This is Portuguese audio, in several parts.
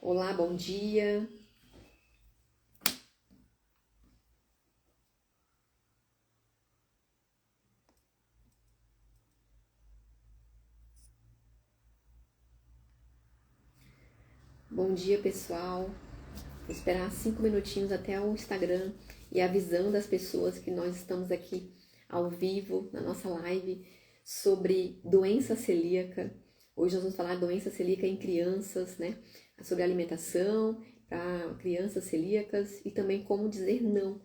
Olá, bom dia. Bom dia, pessoal. Vou esperar 5 minutinhos até o Instagram e avisando as pessoas que nós estamos aqui ao vivo na nossa live sobre doença celíaca. Hoje nós vamos falar de doença celíaca em crianças, né? Sobre alimentação para crianças celíacas e também como dizer não.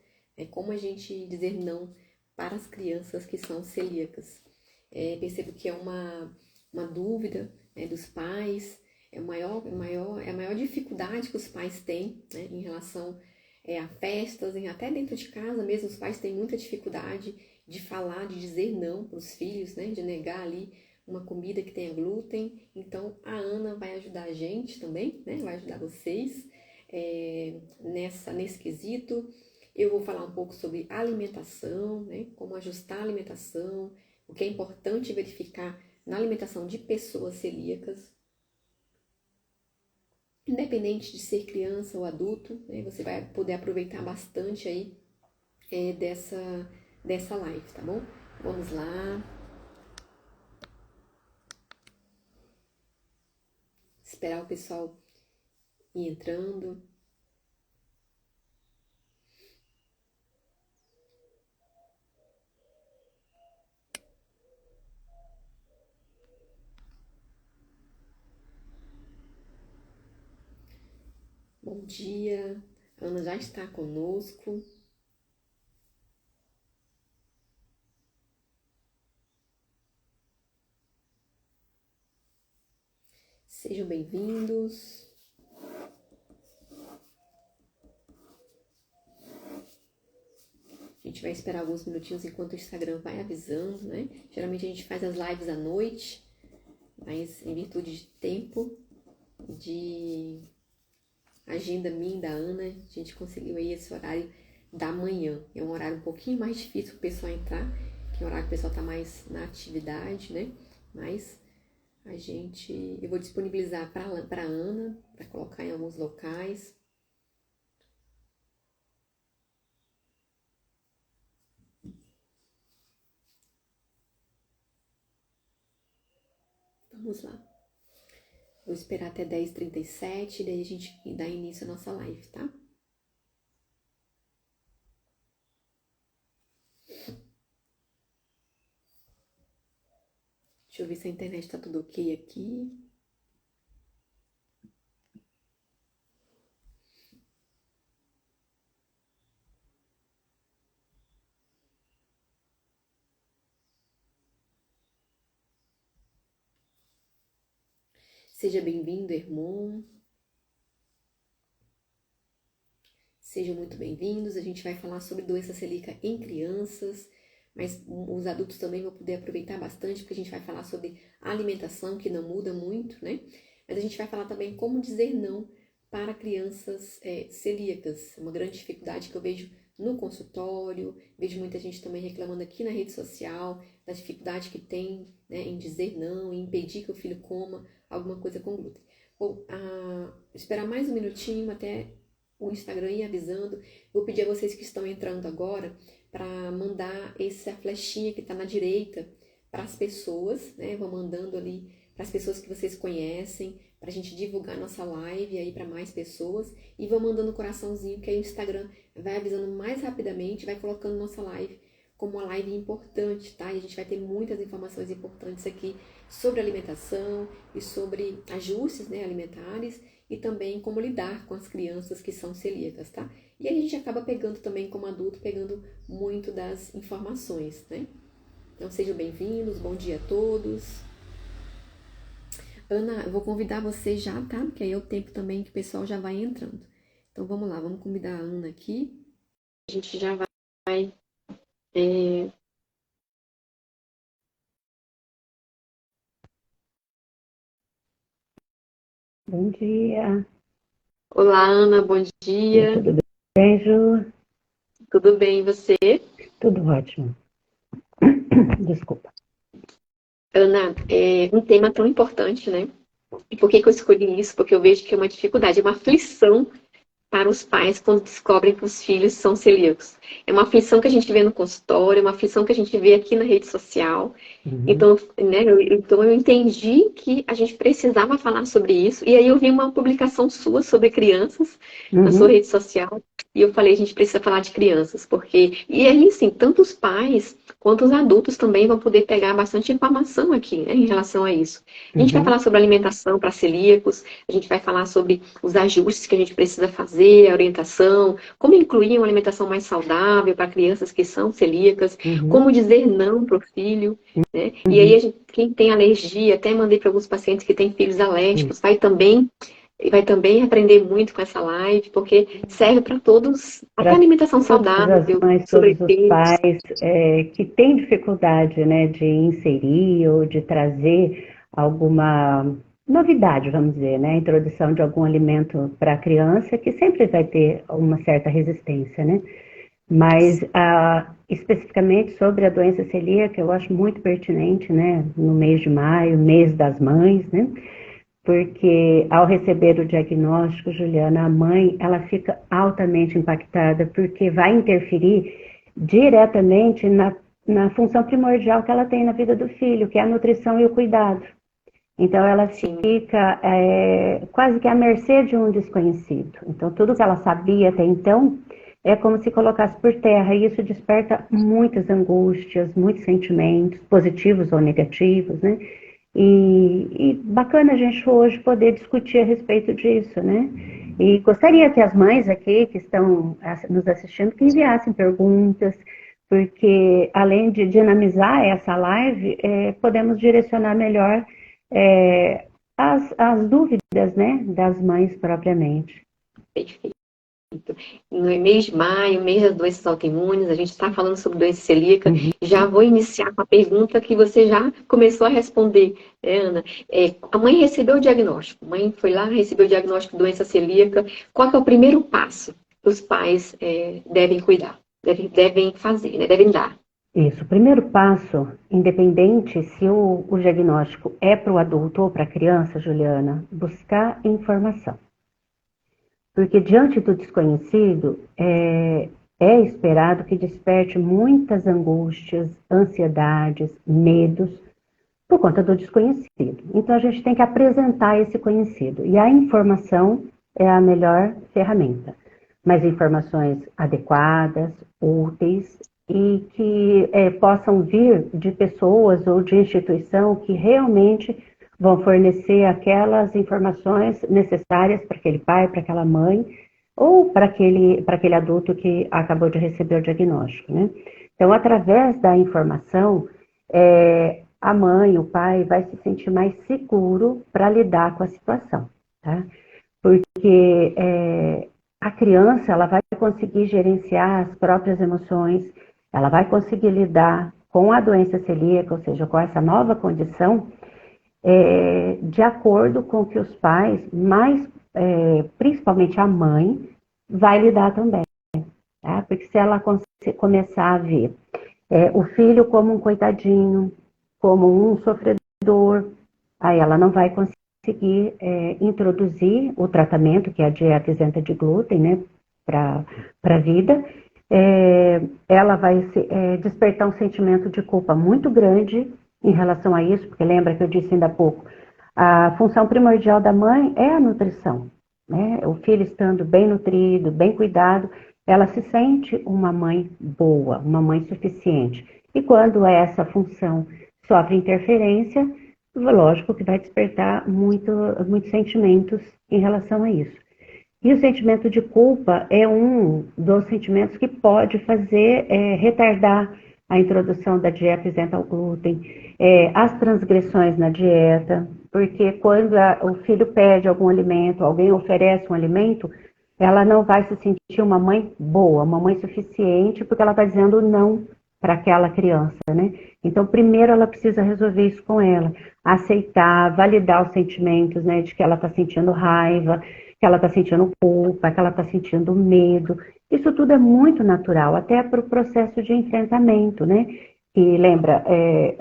Como a gente dizer não para as crianças que são celíacas. Percebo que é uma dúvida, né, dos pais. É a maior dificuldade que os pais têm, né, em relação a festas, até dentro de casa mesmo, os pais têm muita dificuldade de falar, de dizer não para os filhos, né, de negar ali uma comida que tenha glúten. Então, a Ana vai ajudar a gente também, né, vai ajudar vocês nesse quesito. Eu vou falar um pouco sobre alimentação, né, como ajustar a alimentação, o que é importante verificar na alimentação de pessoas celíacas. Independente de ser criança ou adulto, né, você vai poder aproveitar bastante aí dessa live, tá bom? Vamos lá. Esperar o pessoal ir entrando. Bom dia. A Ana já está conosco. Sejam bem-vindos. A gente vai esperar alguns minutinhos enquanto o Instagram vai avisando, né? Geralmente a gente faz as lives à noite, mas em virtude de tempo, de agenda minha e da Ana, a gente conseguiu aí esse horário da manhã. É um horário um pouquinho mais difícil para o pessoal entrar, que é o horário que o pessoal está mais na atividade, né? Mas eu vou disponibilizar para a Ana, para colocar em alguns locais. Vamos lá. Vou esperar até 10h37, daí a gente dá início à nossa live, tá? Deixa eu ver se a internet tá tudo ok aqui. Seja bem-vindo, Hermon. Sejam muito bem-vindos. A gente vai falar sobre doença celíaca em crianças, mas os adultos também vão poder aproveitar bastante, porque a gente vai falar sobre alimentação, que não muda muito, né? Mas a gente vai falar também como dizer não para crianças celíacas. É uma grande dificuldade que eu vejo no consultório, vejo muita gente também reclamando aqui na rede social, da dificuldade que tem, né, em dizer não, em impedir que o filho coma alguma coisa com glúten. Bom, esperar mais um minutinho até o Instagram ir avisando. Vou pedir a vocês que estão entrando agora para mandar essa flechinha que está na direita para as pessoas, né? Vou mandando ali para as pessoas que vocês conhecem, para a gente divulgar nossa live aí para mais pessoas. E vou mandando um coraçãozinho, que aí o Instagram vai avisando mais rapidamente, vai colocando nossa live como uma live importante, tá? E a gente vai ter muitas informações importantes aqui sobre alimentação e sobre ajustes, né, alimentares, e também como lidar com as crianças que são celíacas, tá? E aí a gente acaba pegando também, como adulto, pegando muito das informações, né? Então sejam bem-vindos, bom dia a todos. Ana, eu vou convidar você já, tá? Porque aí é o tempo também que o pessoal já vai entrando. Então vamos lá, vamos convidar a Ana aqui. A gente já vai... Bom dia. Olá, Ana, bom dia. Tudo bem, Ju? Tudo bem, e você? Tudo ótimo. Desculpa. Ana, é um tema tão importante, né? E por que que eu escolhi isso? Porque eu vejo que é uma dificuldade, é uma aflição para os pais quando descobrem que os filhos são celíacos. É uma aflição que a gente vê no consultório, é uma aflição que a gente vê aqui na rede social. Uhum. Então, né, eu entendi que a gente precisava falar sobre isso. E aí eu vi uma publicação sua sobre crianças na sua Uhum. rede social. E eu falei, a gente precisa falar de crianças, porque... E aí, sim, tanto os pais quanto os adultos também vão poder pegar bastante informação aqui, né, em relação a isso. A gente vai Uhum. falar sobre alimentação para celíacos, a gente vai falar sobre os ajustes que a gente precisa fazer, a orientação, como incluir uma alimentação mais saudável para crianças que são celíacas, como Uhum. dizer não para o filho, né? E aí, Uhum. quem tem alergia, até mandei para alguns pacientes que têm filhos Uhum. alérgicos, vai também aprender muito com essa live, porque serve para todos, até Para alimentação todas as saudável, mães, todos os sobrepeso. pais que têm dificuldade, né, de inserir ou de trazer alguma novidade, vamos dizer, né, a introdução de algum alimento para a criança, que sempre vai ter uma certa resistência, né? Mas especificamente sobre a doença celíaca, eu acho muito pertinente, né, no mês de maio, mês das mães, né? Porque ao receber o diagnóstico, Juliana, a mãe, ela fica altamente impactada, porque vai interferir diretamente na função primordial que ela tem na vida do filho, que é a nutrição e o cuidado. Então, ela Sim, fica quase que à mercê de um desconhecido. Então, tudo que ela sabia até então é como se colocasse por terra, e isso desperta muitas angústias, muitos sentimentos, positivos ou negativos, né? E bacana a gente hoje poder discutir a respeito disso, né? E gostaria que as mães aqui que estão nos assistindo que enviassem perguntas, porque além de dinamizar essa live, podemos direcionar melhor as dúvidas, né, das mães propriamente. perfeito. No mês de maio, mês das doenças autoimunes, a gente está falando sobre doença celíaca. Uhum. Já vou iniciar com a pergunta que você já começou a responder, né, Ana? A mãe recebeu o diagnóstico, a mãe foi lá, recebeu o diagnóstico de doença celíaca. Qual que é o primeiro passo que os pais devem cuidar, devem fazer, né, devem dar? Isso, o primeiro passo, independente se o diagnóstico é para o adulto ou para a criança, Juliana, buscar informação. Porque diante do desconhecido, é esperado que desperte muitas angústias, ansiedades, medos, por conta do desconhecido. Então a gente tem que apresentar esse conhecido. E a informação é a melhor ferramenta. Mas informações adequadas, úteis e que possam vir de pessoas ou de instituição que realmente vão fornecer aquelas informações necessárias para aquele pai, para aquela mãe ou para aquele adulto que acabou de receber o diagnóstico, né? Então, através da informação, a mãe, o pai vai se sentir mais seguro para lidar com a situação, tá? Porque a criança ela vai conseguir gerenciar as próprias emoções, ela vai conseguir lidar com a doença celíaca, ou seja, com essa nova condição, de acordo com que os pais, mais principalmente a mãe, vai lidar também, tá? Porque se ela começar a ver o filho como um coitadinho, como um sofredor, aí ela não vai conseguir introduzir o tratamento, que é a dieta isenta de glúten, né, para a vida. Ela vai despertar um sentimento de culpa muito grande em relação a isso, porque lembra que eu disse ainda há pouco, a função primordial da mãe é a nutrição, né? O filho estando bem nutrido, bem cuidado, ela se sente uma mãe boa, uma mãe suficiente. E quando essa função sofre interferência, lógico que vai despertar muitos sentimentos em relação a isso. E o sentimento de culpa é um dos sentimentos que pode fazer retardar a introdução da dieta isenta ao glúten, as transgressões na dieta, porque quando o filho pede algum alimento, alguém oferece um alimento, ela não vai se sentir uma mãe boa, uma mãe suficiente, porque ela está dizendo não para aquela criança, né? Então, primeiro ela precisa resolver isso com ela, aceitar, validar os sentimentos, né, de que ela está sentindo raiva, que ela está sentindo culpa, que ela está sentindo medo. Isso tudo é muito natural, até para o processo de enfrentamento, né? E lembra,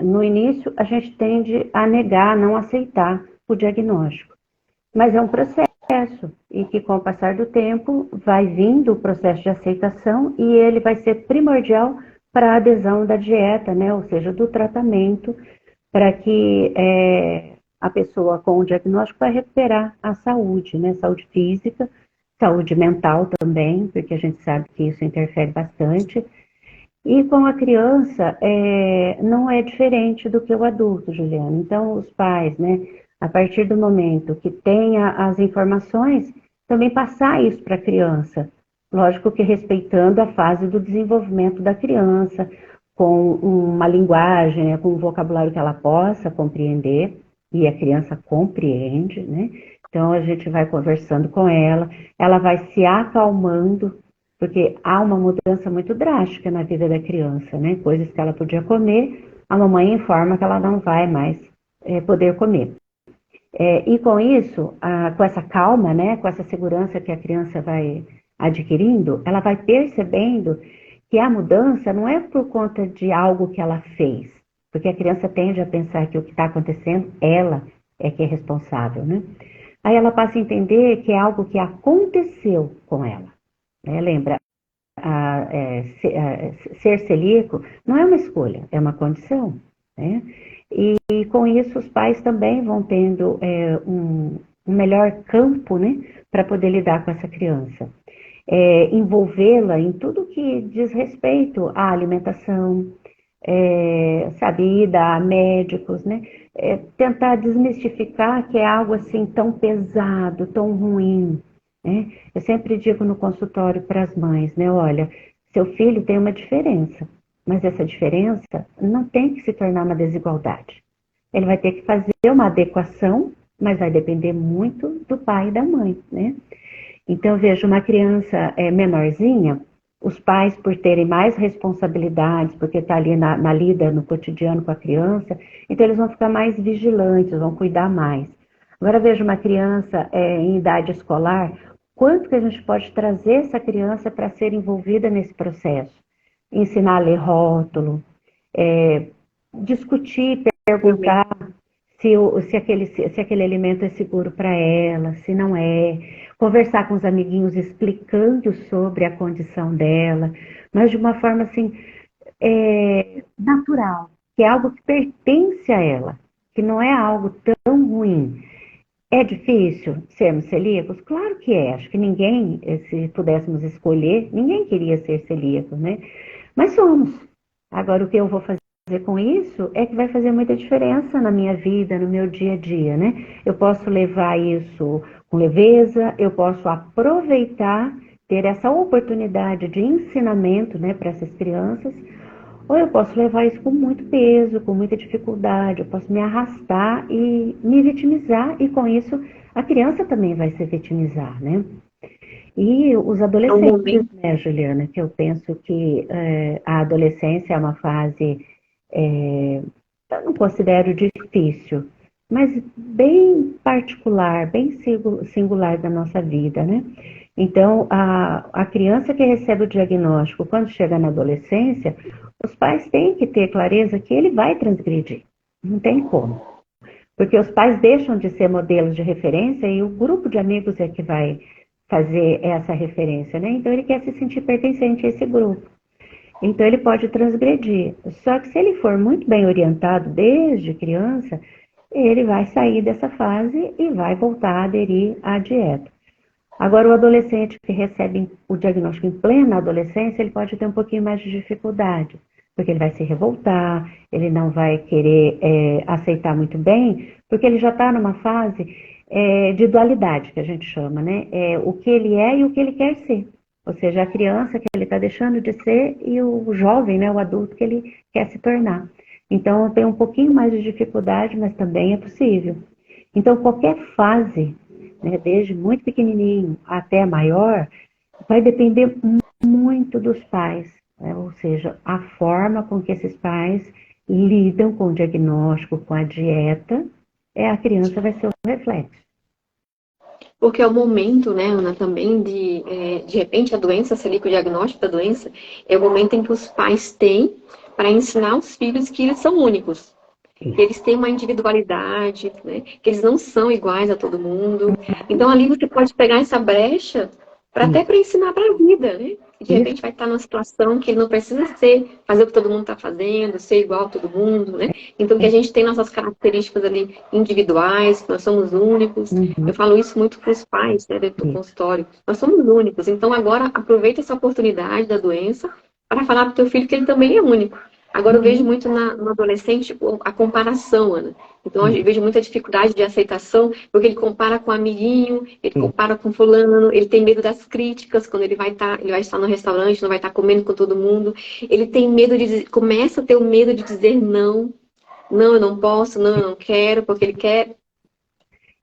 no início a gente tende a negar, a não aceitar o diagnóstico. Mas é um processo, e que com o passar do tempo vai vindo o processo de aceitação e ele vai ser primordial para a adesão da dieta, né? Ou seja, do tratamento, para que a pessoa com o diagnóstico vai recuperar a saúde, né? Saúde física, saúde mental também, porque a gente sabe que isso interfere bastante. E com a criança, não é diferente do que o adulto, Juliana. Então, os pais, né, a partir do momento que tenha as informações, também passar isso para a criança. Lógico que respeitando a fase do desenvolvimento da criança, com uma linguagem, né, com um vocabulário que ela possa compreender, e a criança compreende, né? Então, a gente vai conversando com ela vai se acalmando, porque há uma mudança muito drástica na vida da criança, né? Coisas que ela podia comer, a mamãe informa que ela não vai mais poder comer. E com isso, com essa calma, né? Com essa segurança que a criança vai adquirindo, ela vai percebendo que a mudança não é por conta de algo que ela fez, porque a criança tende a pensar que o que está acontecendo, ela é que é responsável, né? Aí ela passa a entender que é algo que aconteceu com ela. Lembra, ser celíaco não é uma escolha, é uma condição. Né? E com isso os pais também vão tendo um melhor campo, né, para poder lidar com essa criança. Envolvê-la em tudo que diz respeito à alimentação, sabe, ida a médicos, né? Tentar desmistificar que é algo assim tão pesado, tão ruim. Né? Eu sempre digo no consultório para as mães, né? Olha, seu filho tem uma diferença, mas essa diferença não tem que se tornar uma desigualdade. Ele vai ter que fazer uma adequação, mas vai depender muito do pai e da mãe, né? Então, eu vejo uma criança menorzinha, os pais, por terem mais responsabilidades, porque está ali na lida, no cotidiano com a criança, então eles vão ficar mais vigilantes, vão cuidar mais. Agora, eu vejo uma criança em idade escolar, quanto que a gente pode trazer essa criança para ser envolvida nesse processo? Ensinar a ler rótulo, discutir, perguntar se aquele alimento é seguro para ela, se não é, conversar com os amiguinhos explicando sobre a condição dela, mas de uma forma assim, natural, que é algo que pertence a ela, que não é algo tão ruim. É difícil sermos celíacos? Claro que é. Acho que ninguém, se pudéssemos escolher, ninguém queria ser celíaco, né? Mas somos. Agora, o que eu vou fazer com isso é que vai fazer muita diferença na minha vida, no meu dia a dia, né? Eu posso levar isso com leveza, eu posso aproveitar, ter essa oportunidade de ensinamento, né, para essas crianças, ou eu posso levar isso com muito peso, com muita dificuldade, eu posso me arrastar e me vitimizar, e com isso a criança também vai se vitimizar, né? E os adolescentes, né, Juliana, que eu penso que a adolescência é uma fase, eu não considero difícil, mas bem particular, bem singular da nossa vida, né? Então, a criança que recebe o diagnóstico, quando chega na adolescência, os pais têm que ter clareza que ele vai transgredir. Não tem como. Porque os pais deixam de ser modelos de referência e o grupo de amigos é que vai fazer essa referência, né? Então, ele quer se sentir pertencente a esse grupo. Então, ele pode transgredir. Só que se ele for muito bem orientado desde criança, ele vai sair dessa fase e vai voltar a aderir à dieta. Agora, o adolescente que recebe o diagnóstico em plena adolescência, ele pode ter um pouquinho mais de dificuldade, porque ele vai se revoltar, ele não vai querer aceitar muito bem, porque ele já está numa fase de dualidade, que a gente chama, né? O que ele é e o que ele quer ser. Ou seja, a criança que ele está deixando de ser e o jovem, né, o adulto que ele quer se tornar. Então, tem um pouquinho mais de dificuldade, mas também é possível. Então, qualquer fase, né, desde muito pequenininho até maior, vai depender muito dos pais, né? Ou seja, a forma com que esses pais lidam com o diagnóstico, com a dieta, a criança vai ser o reflexo. Porque é o momento, né, Ana, também de repente a doença, celíaco, o diagnóstico da doença, é o momento em que os pais têm para ensinar os filhos que eles são únicos. que eles têm uma individualidade, né? Que eles não são iguais a todo mundo. Então ali você pode pegar essa brecha para até para ensinar para a vida, né? De Isso, repente vai estar numa situação que ele não precisa fazer o que todo mundo está fazendo, ser igual a todo mundo, né? Então que a gente tem nossas características ali individuais, que nós somos únicos. uhum, Eu falo isso muito para os pais, né, dentro do isso. consultório. Nós somos únicos. Então agora aproveita essa oportunidade da doença para falar para o teu filho que ele também é único. Agora eu vejo Uhum, muito no adolescente a comparação, Ana. Então eu isso, vejo muita dificuldade de aceitação, porque ele compara com o amiguinho, ele isso. compara com fulano, ele tem medo das críticas quando ele vai estar no restaurante, não vai estar comendo com todo mundo. Ele tem medo começa a ter o medo de dizer não, não, eu não posso, não, eu não quero, porque ele quer.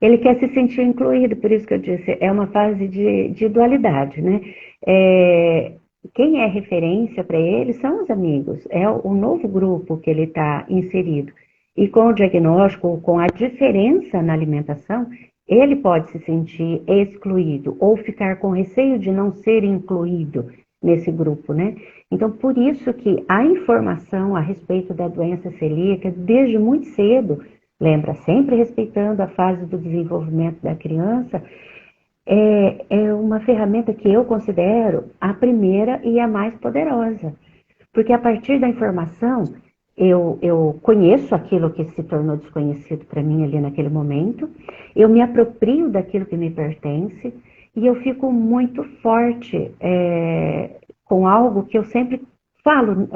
Ele quer se sentir incluído, por isso que eu disse, é uma fase de dualidade, né? É, quem é referência para ele são os amigos, é o novo grupo que ele está inserido. E com o diagnóstico, com a diferença na alimentação, ele pode se sentir excluído ou ficar com receio de não ser incluído nesse grupo, né? Então, por isso que a informação a respeito da doença celíaca, desde muito cedo, lembra, sempre respeitando a fase do desenvolvimento da criança, é uma ferramenta que eu considero a primeira e a mais poderosa. Porque a partir da informação, eu conheço aquilo que se tornou desconhecido para mim ali naquele momento, eu me aproprio daquilo que me pertence e eu fico muito forte com algo que eu sempre falo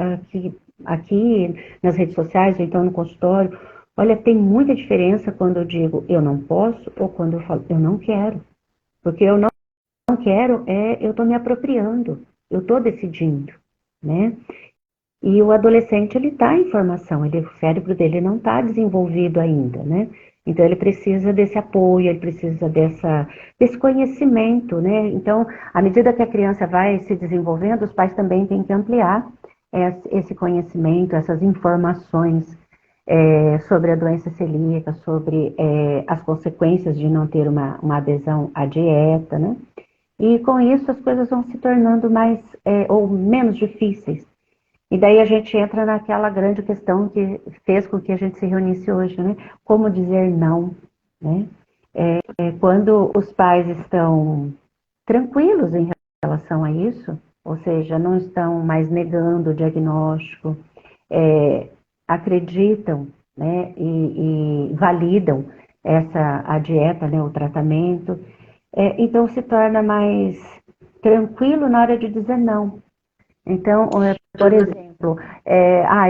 aqui nas redes sociais ou então no consultório. Olha, tem muita diferença quando eu digo eu não posso ou quando eu falo eu não quero. Porque eu não quero, eu estou me apropriando, eu estou decidindo, né? E o adolescente, ele está em formação, o cérebro dele não está desenvolvido ainda, né? Então, ele precisa desse apoio, ele precisa desse conhecimento, né? Então, à medida que a criança vai se desenvolvendo, os pais também têm que ampliar esse conhecimento, essas informações sobre a doença celíaca, sobre as consequências de não ter uma adesão à dieta, né? E com isso as coisas vão se tornando mais ou menos difíceis. E daí a gente entra naquela grande questão que fez com que a gente se reunisse hoje, né? Como dizer não, né? Quando os pais estão tranquilos em relação a isso, ou seja, não estão mais negando o diagnóstico, acreditam, né, e validam a dieta, né, o tratamento, então se torna mais tranquilo na hora de dizer não. Então, por exemplo,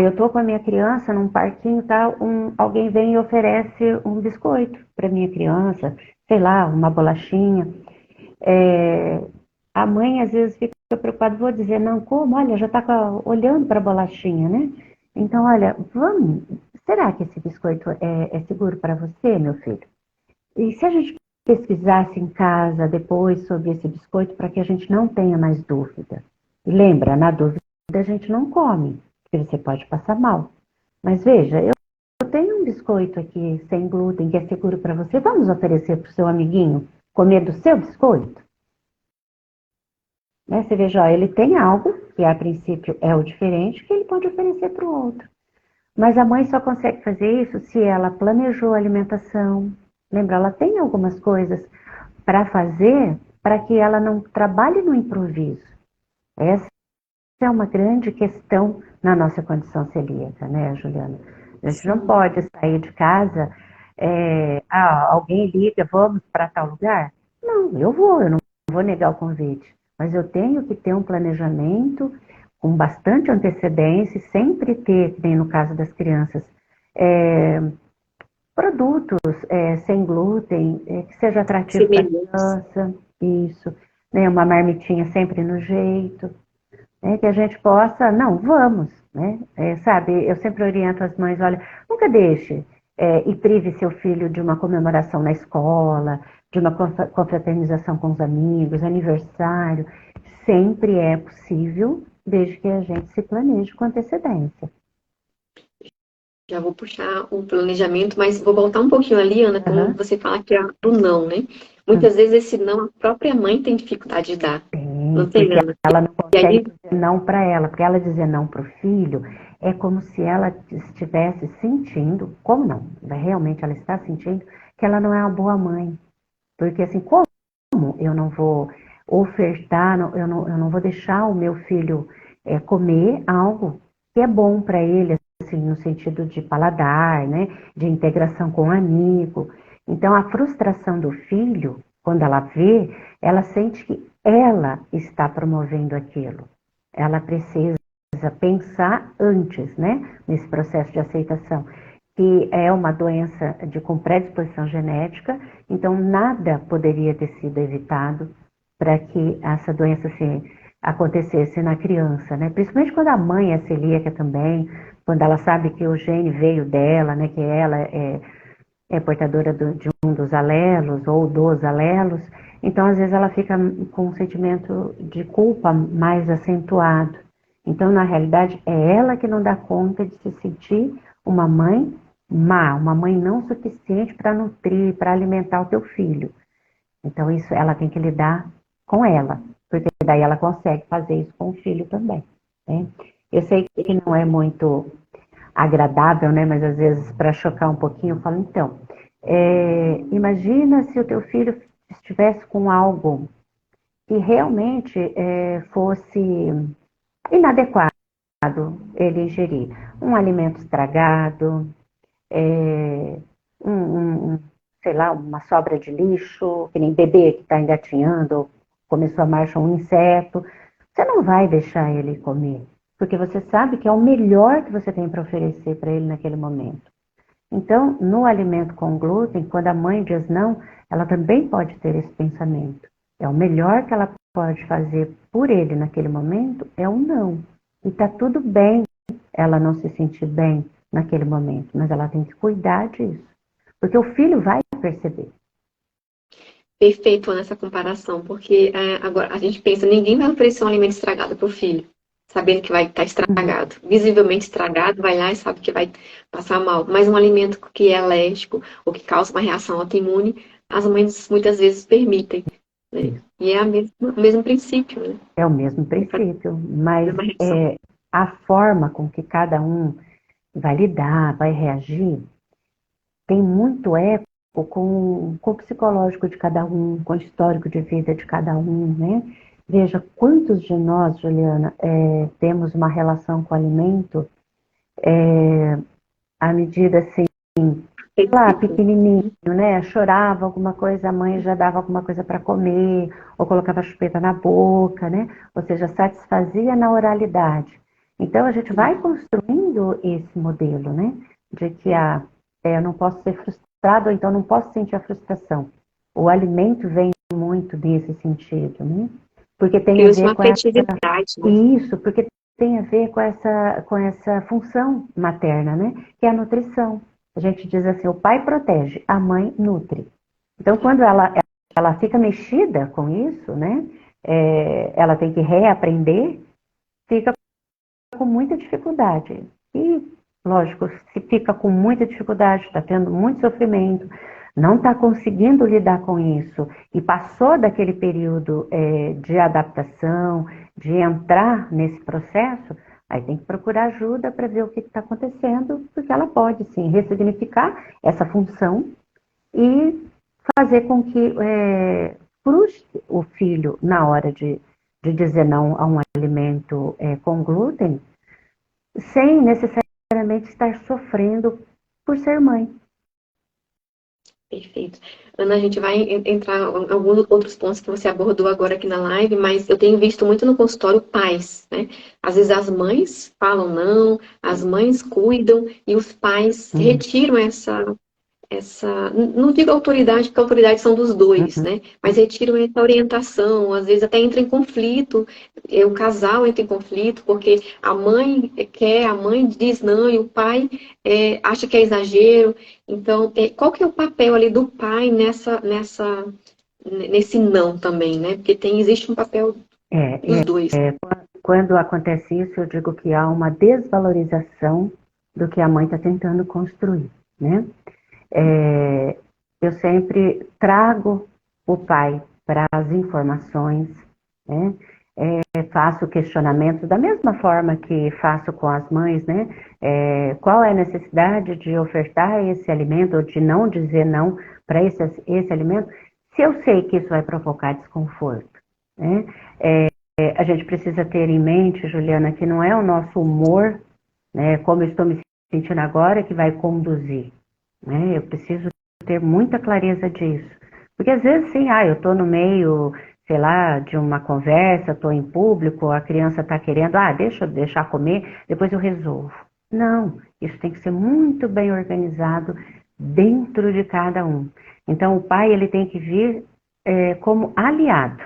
eu estou com a minha criança num parquinho e tal, alguém vem e oferece um biscoito para minha criança, sei lá, uma bolachinha. A mãe às vezes fica preocupada, vou dizer, não, como? Olha, já está olhando para a bolachinha, né? Então, olha, vamos, será que esse biscoito é seguro para você, meu filho? E se a gente pesquisasse em casa depois sobre esse biscoito para que a gente não tenha mais dúvida? Lembra, na dúvida a gente não come, porque você pode passar mal. Mas veja, eu tenho um biscoito aqui sem glúten que é seguro para você. Vamos oferecer para o seu amiguinho comer do seu biscoito? Né? Você veja, ó, ele tem algo que a princípio é o diferente que ele pode oferecer para o outro. Mas a mãe só consegue fazer isso se ela planejou a alimentação. Lembra, ela tem algumas coisas para fazer para que ela não trabalhe no improviso. Essa é uma grande questão na nossa condição celíaca, né, Juliana? A gente não pode sair de casa, alguém liga, vamos para tal lugar? Não, eu não vou negar o convite, mas eu tenho que ter um planejamento com bastante antecedência, sempre ter, nem no caso das crianças, produtos sem glúten, que seja atrativo para a Semelhantes. criança, isso, né, uma marmitinha sempre no jeito, né, que a gente possa, não, vamos, né, sabe, eu sempre oriento as mães, olha, nunca deixe e prive seu filho de uma comemoração na escola, de uma confraternização com os amigos, aniversário, sempre é possível, desde que a gente se planeje com antecedência. Já vou puxar o planejamento, mas vou voltar um pouquinho ali, Ana, quando Aham. você fala que é do não, né? Muitas vezes esse não a própria mãe tem dificuldade de dar. Tem, Não tem, porque Ana? ela não E consegue aí, dizer não para ela, porque ela dizer não para o filho é como se ela estivesse sentindo, como não, realmente ela está sentindo que ela não é uma boa mãe. Porque assim, como eu não vou ofertar, eu não vou deixar o meu filho comer algo que é bom para ele, assim, no sentido de paladar, né, de integração com o amigo. Então, a frustração do filho, quando ela vê, ela sente que ela está promovendo aquilo. Ela precisa pensar antes, né, nesse processo de aceitação, que é uma doença com predisposição genética, então nada poderia ter sido evitado para que essa doença acontecesse na criança, né? Principalmente quando a mãe é celíaca também, quando ela sabe que o gene veio dela, né? Que ela é portadora de um dos alelos ou dos alelos, então às vezes ela fica com um sentimento de culpa mais acentuado. Então, na realidade, é ela que não dá conta de se sentir uma mãe má, uma mãe não suficiente para nutrir, para alimentar o teu filho. Então, isso ela tem que lidar com ela, porque daí ela consegue fazer isso com o filho também, né? Eu sei que não é muito agradável, né? Mas às vezes para chocar um pouquinho, eu falo, então, imagina se o teu filho estivesse com algo que realmente fosse inadequado ele ingerir. Um alimento estragado, é, sei lá, uma sobra de lixo, que nem bebê que está engatinhando, começou a marcha um inseto. Você não vai deixar ele comer, porque você sabe que é o melhor que você tem para oferecer para ele naquele momento. Então, no alimento com glúten, quando a mãe diz não, ela também pode ter esse pensamento. É o melhor que ela pode fazer por ele naquele momento é o não. E está tudo bem ela não se sentir bem naquele momento, mas ela tem que cuidar disso. Porque o filho vai perceber. perfeito nessa comparação, porque agora a gente pensa, ninguém vai oferecer um alimento estragado para o filho, sabendo que vai estar Uhum. estragado. Visivelmente estragado, vai lá e sabe que vai passar mal. Mas um alimento que é alérgico ou que causa uma reação autoimune, as mães muitas vezes permitem, né? Isso. E é o mesmo princípio, né? É o mesmo É para princípio, ter mas uma reação. a forma com que cada um vai lidar, vai reagir, tem muito eco com o psicológico de cada um, com o histórico de vida de cada um, né? Veja quantos de nós, Juliana, temos uma relação com o alimento à medida assim, sei lá, Perfeito. pequenininho, né? Chorava alguma coisa, a mãe já dava alguma coisa para comer, ou colocava a chupeta na boca, né? Ou seja, satisfazia na oralidade. Então a gente vai construindo esse modelo, né? De que eu não posso ser frustrado, ou então não posso sentir a frustração. O alimento vem muito nesse sentido, né? Porque tem a Cria-se ver uma com essa, afetividade, né? isso, porque tem a ver com essa função materna, né? Que é a nutrição. A gente diz assim, o pai protege, a mãe nutre. Então, quando ela fica mexida com isso, né? Ela tem que reaprender, fica com muita dificuldade. E, lógico, se fica com muita dificuldade, está tendo muito sofrimento, não está conseguindo lidar com isso e passou daquele período de adaptação, de entrar nesse processo, aí tem que procurar ajuda para ver o que está acontecendo, porque ela pode, sim, ressignificar essa função e fazer com que frustre o filho na hora de dizer não a um alimento com glúten, sem necessariamente estar sofrendo por ser mãe. Perfeito. Ana, a gente vai entrar em alguns outros pontos que você abordou agora aqui na live, mas eu tenho visto muito no consultório pais, né? Às vezes as mães falam não, as mães cuidam e os pais Uhum, retiram não digo autoridade, porque a autoridade são dos dois, uhum. né? Mas retiram essa orientação, às vezes até entra em conflito, o casal entra em conflito, porque a mãe quer, a mãe diz não, e o pai acha que é exagero. Então, qual que é o papel ali do pai nesse não também, né? Porque existe um papel É, dos dois. quando acontece isso, eu digo que há uma desvalorização do que a mãe está tentando construir, né? Eu sempre trago o pai para as informações, né? Faço questionamentos da mesma forma que faço com as mães, né? Qual é a necessidade de ofertar esse alimento ou de não dizer não para esse alimento, se eu sei que isso vai provocar desconforto, né? A gente precisa ter em mente, Juliana, que não é o nosso humor, né, como eu estou me sentindo agora, que vai conduzir, né? Eu preciso ter muita clareza disso. Porque às vezes, sim, eu estou no meio, sei lá, de uma conversa, estou em público, a criança está querendo, deixa eu deixar comer, depois eu resolvo. Não, isso tem que ser muito bem organizado dentro de cada um. Então, o pai, ele tem que vir como aliado.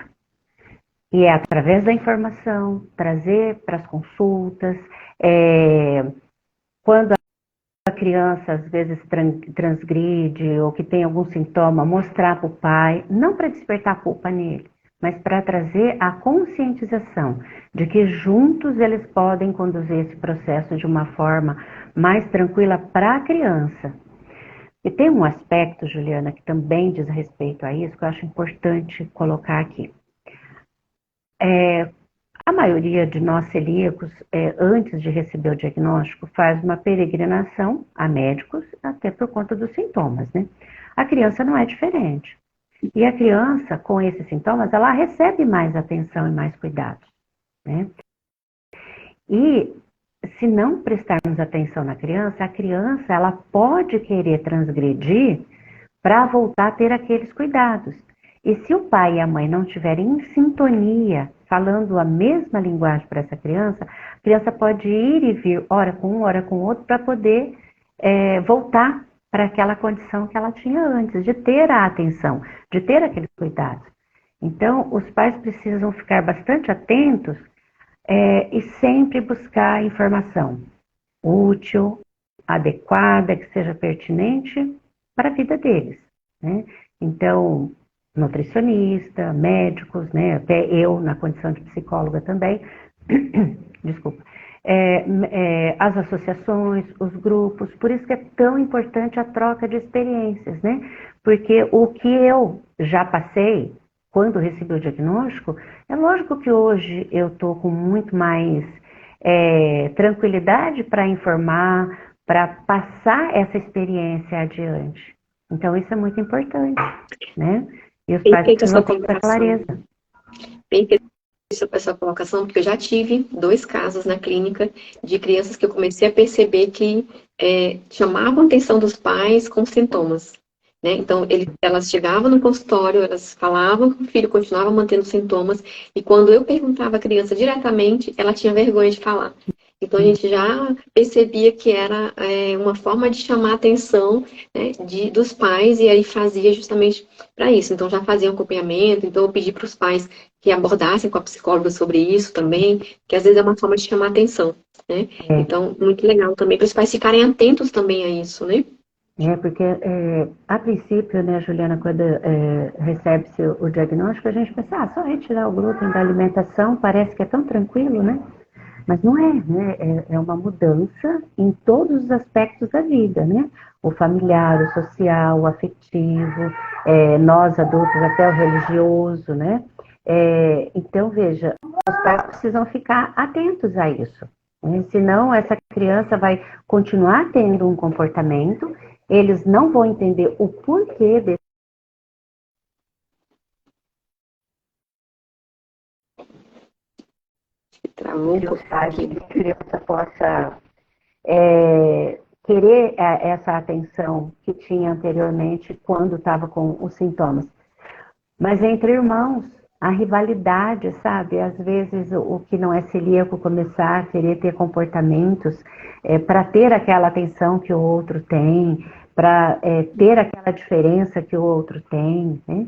E é através da informação, trazer para as consultas, quando a criança às vezes transgride ou que tem algum sintoma, mostrar para o pai, não para despertar culpa nele, mas para trazer a conscientização de que juntos eles podem conduzir esse processo de uma forma mais tranquila para a criança. E tem um aspecto, Juliana, que também diz respeito a isso, que eu acho importante colocar aqui. A maioria de nós celíacos, antes de receber o diagnóstico, faz uma peregrinação a médicos, até por conta dos sintomas, né? A criança não é diferente. E a criança, com esses sintomas, ela recebe mais atenção e mais cuidados, né? E se não prestarmos atenção na criança, a criança ela pode querer transgredir para voltar a ter aqueles cuidados. E se o pai e a mãe não estiverem em sintonia, falando a mesma linguagem para essa criança, a criança pode ir e vir, hora com um, hora com outro, para poder voltar para aquela condição que ela tinha antes, de ter a atenção, de ter aquele cuidado. Então, os pais precisam ficar bastante atentos e sempre buscar informação útil, adequada, que seja pertinente para a vida deles, né? Então, nutricionista, médicos, né? Até eu, na condição de psicóloga também, desculpa, as associações, os grupos, por isso que é tão importante a troca de experiências, né? Porque o que eu já passei quando recebi o diagnóstico, é lógico que hoje eu estou com muito mais tranquilidade para informar, para passar essa experiência adiante. Então, isso é muito importante, né? E os pais precisam ter essa clareza. Perfeito essa colocação, porque eu já tive 2 casos na clínica de crianças que eu comecei a perceber que chamavam a atenção dos pais com sintomas. Né? Então, elas chegavam no consultório, elas falavam que o filho continuava mantendo sintomas, e quando eu perguntava à criança diretamente, ela tinha vergonha de falar. Então, a gente já percebia que era uma forma de chamar a atenção, né, dos pais, e aí fazia justamente para isso. Então, já fazia um acompanhamento, então eu pedi para os pais que abordassem com a psicóloga sobre isso também, que às vezes é uma forma de chamar a atenção. Né? Então, muito legal também para os pais ficarem atentos também a isso, né? Porque a princípio, né, Juliana, quando recebe-se o diagnóstico, a gente pensa, só retirar o glúten da alimentação parece que é tão tranquilo, né? Mas não é, né? É uma mudança em todos os aspectos da vida, né? O familiar, o social, o afetivo, nós adultos até o religioso, né? Então, veja, os pais precisam ficar atentos a isso, né? Senão essa criança vai continuar tendo um comportamento, eles não vão entender o porquê desse. Travou Que os pais que a criança possa querer essa atenção que tinha anteriormente quando estava com os sintomas. Mas entre irmãos, a rivalidade, sabe? Às vezes o que não é celíaco começar a querer ter comportamentos para ter aquela atenção que o outro tem, para ter aquela diferença que o outro tem, né?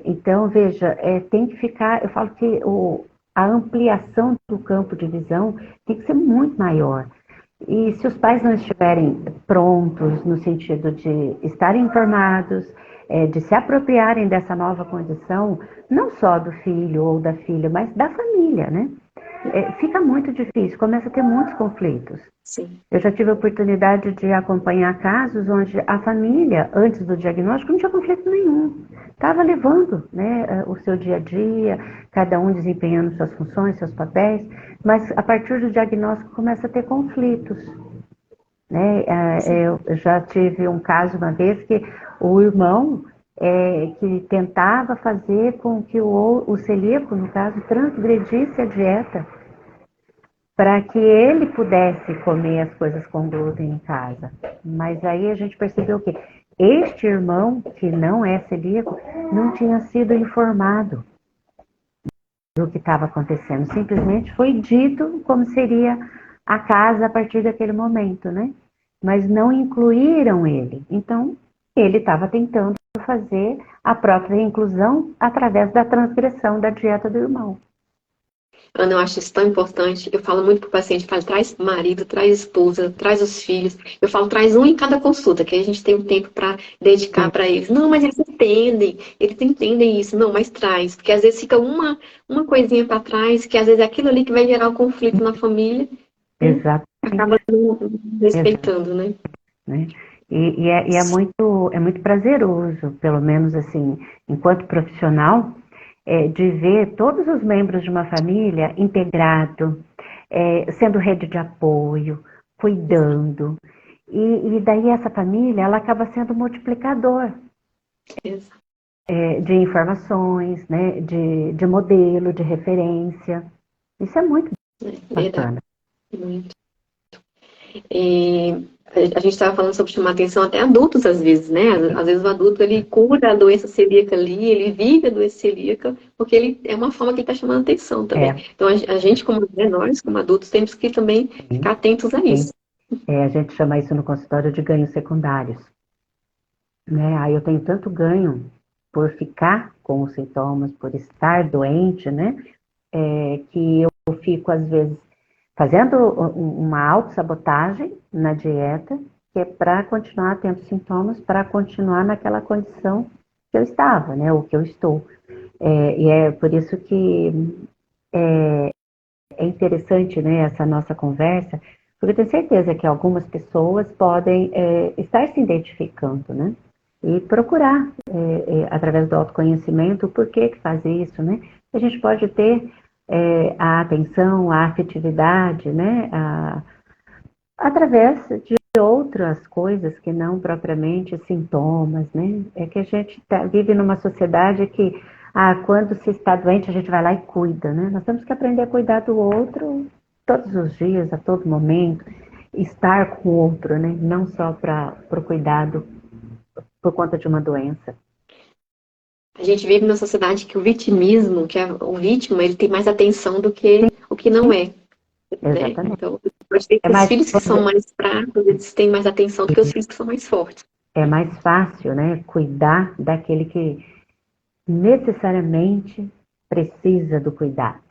Então, veja, tem que ficar, eu falo que a ampliação do campo de visão tem que ser muito maior. E se os pais não estiverem prontos no sentido de estarem informados, de se apropriarem dessa nova condição, não só do filho ou da filha, mas da família, né? fica muito difícil, começa a ter muitos conflitos. Sim. Eu já tive a oportunidade de acompanhar casos onde a família, antes do diagnóstico, não tinha conflito nenhum. Estava levando, né, o seu dia a dia, cada um desempenhando suas funções, seus papéis, mas a partir do diagnóstico começa a ter conflitos. Né? Eu já tive um caso uma vez que o irmão que tentava fazer com que o celíaco, no caso, transgredisse a dieta para que ele pudesse comer as coisas com glúten em casa. Mas aí a gente percebeu que este irmão, que não é celíaco, não tinha sido informado do que estava acontecendo. Simplesmente foi dito como seria a casa a partir daquele momento, né? Mas não incluíram ele. Então, ele estava tentando fazer a própria inclusão através da transgressão da dieta do irmão. Ana, eu acho isso tão importante. Eu falo muito para o paciente, falo, traz marido, traz esposa, traz os filhos. Eu falo, traz um em cada consulta, que aí a gente tem um tempo para dedicar para eles. Não, mas eles entendem isso. Não, mas traz, porque às vezes fica uma coisinha para trás, que às vezes é aquilo ali que vai gerar o conflito na família. Exatamente. Acaba não respeitando, né? E é muito prazeroso, pelo menos assim, enquanto profissional, de ver todos os membros de uma família integrado, sendo rede de apoio, cuidando. E daí essa família, ela acaba sendo multiplicador de informações, né, de modelo, de referência. Isso é muito bacana. Muito. A gente estava falando sobre chamar atenção até adultos às vezes, né? Às vezes o adulto ele cura a doença celíaca ali, ele vive a doença celíaca, porque ele é uma forma que ele está chamando atenção também. Então a gente, nós como adultos, temos que também ficar atentos a isso. A gente chama isso no consultório de ganhos secundários. Né? Aí eu tenho tanto ganho por ficar com os sintomas, por estar doente, né? Que eu fico, às vezes, fazendo uma autossabotagem na dieta, que é para continuar tendo sintomas, para continuar naquela condição que eu estava, né? Ou que eu estou. E é por isso que é interessante, né, essa nossa conversa, porque eu tenho certeza que algumas pessoas podem estar se identificando, né? E procurar, através do autoconhecimento, o porquê que faz isso, né? A gente pode ter a atenção, a afetividade, né? Através de outras coisas que não propriamente sintomas, né? É que a gente vive numa sociedade que, quando se está doente, a gente vai lá e cuida, né? Nós temos que aprender a cuidar do outro todos os dias, a todo momento, estar com o outro, né? Não só para o cuidado por conta de uma doença. A gente vive numa sociedade que o vitimismo, que o vítima, ele tem mais atenção do que o que não é. Né? Então, os filhos que são mais fracos, eles têm mais atenção do que os filhos que são mais fortes. É mais fácil, né, cuidar daquele que necessariamente precisa do cuidado.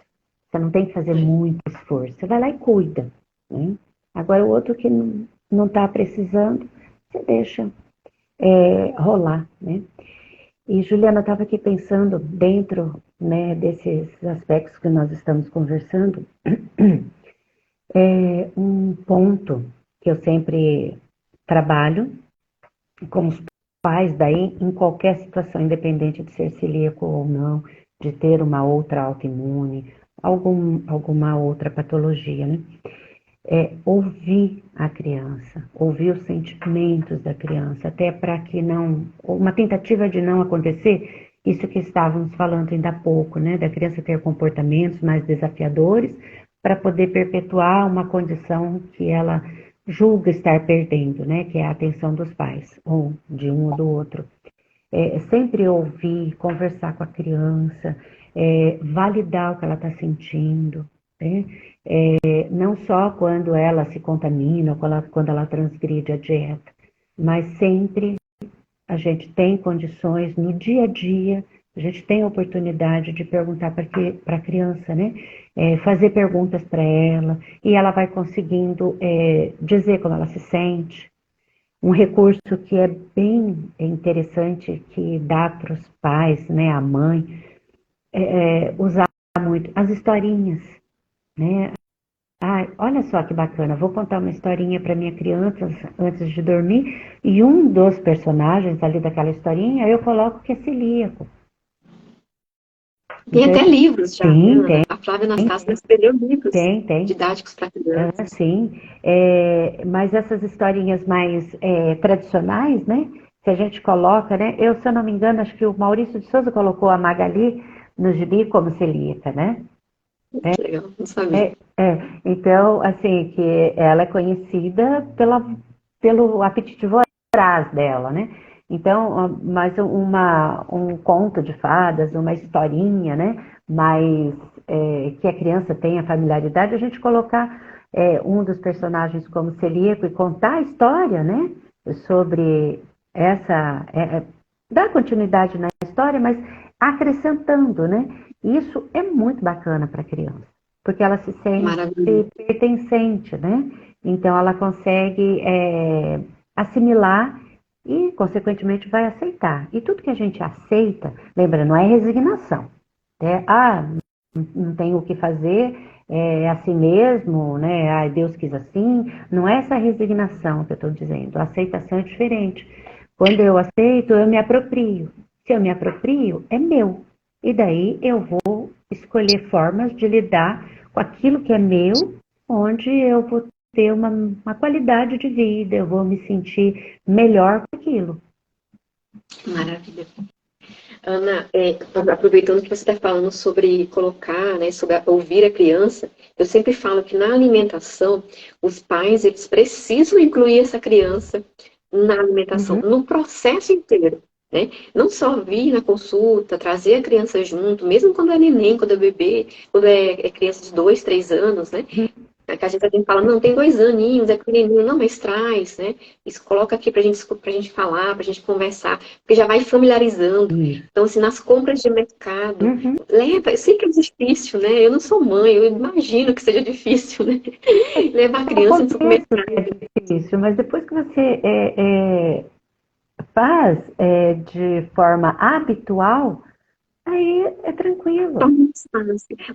Você não tem que fazer muito esforço. Você vai lá e cuida. Né? Agora, o outro que não está precisando, você deixa rolar. Né? E, Juliana, eu estava aqui pensando, dentro, né, desses aspectos que nós estamos conversando, um ponto que eu sempre trabalho com os pais, daí, em qualquer situação, independente de ser celíaco ou não, de ter uma outra autoimune, alguma outra patologia, né? Ouvir a criança, ouvir os sentimentos da criança, até para que uma tentativa de não acontecer, isso que estávamos falando ainda há pouco, né? Da criança ter comportamentos mais desafiadores para poder perpetuar uma condição que ela julga estar perdendo, né? Que é a atenção dos pais, ou de um ou do outro. Sempre ouvir, conversar com a criança, validar o que ela está sentindo, né? Não só quando ela se contamina, ou quando ela transgride a dieta, mas sempre a gente tem condições no dia a dia, a gente tem a oportunidade de perguntar para a criança, né? Fazer perguntas para ela, e ela vai conseguindo dizer como ela se sente. Um recurso que é bem interessante, que dá para os pais, né, a mãe, usar muito as historinhas. né? Ai, olha só que bacana, vou contar uma historinha para minha criança antes de dormir, e um dos personagens ali daquela historinha eu coloco que é celíaco. Tem Então, até livros já, né, sim, Ana? A Flávia Anastácio escreveu livros tem. didáticos para crianças. Sim, mas essas historinhas mais tradicionais, né? Se a gente coloca, né? Eu, se eu não me engano, acho que o Maurício de Souza colocou a Magali no gibi como celíaca, né? Que legal, não sabia. Então, assim, que ela é conhecida pelo apetite voraz dela, né? Então, mais um conto de fadas, uma historinha, né? Mas que a criança tenha familiaridade, a gente colocar um dos personagens como celíaco e contar a história, né? Sobre essa... dar continuidade na história, mas acrescentando, né? Isso é muito bacana para a criança, porque ela se sente Maravilhoso. pertencente, né? Então ela consegue assimilar e, consequentemente, vai aceitar. E tudo que a gente aceita, lembra, não é resignação. Não tenho o que fazer, é assim mesmo, né? Ah, Deus quis assim. Não é essa resignação que eu estou dizendo. A aceitação é diferente. Quando eu aceito, eu me aproprio. Se eu me aproprio, é meu. E daí eu vou escolher formas de lidar com aquilo que é meu, onde eu vou ter uma qualidade de vida, eu vou me sentir melhor com aquilo. Maravilha. Ana, aproveitando que você está falando sobre colocar, né, sobre ouvir a criança, eu sempre falo que na alimentação, os pais, eles precisam incluir essa criança na alimentação, Uhum, no processo inteiro, né? Não só vir na consulta, trazer a criança junto, mesmo quando é neném, quando é bebê, quando é criança de 2, 3 anos, né? uhum, Que a gente fala, não, tem 2 aninhos, é pequenininho, não, mas traz, né? Isso coloca aqui pra gente falar, pra gente conversar, porque já vai familiarizando. isso. Então, assim, nas compras de mercado, Uhum. leva, eu sei que é difícil, né? Eu não sou mãe, eu imagino que seja difícil, né? Levar a No criança no começo supermercado. é difícil, mas depois que você faz de forma habitual, aí é tranquilo.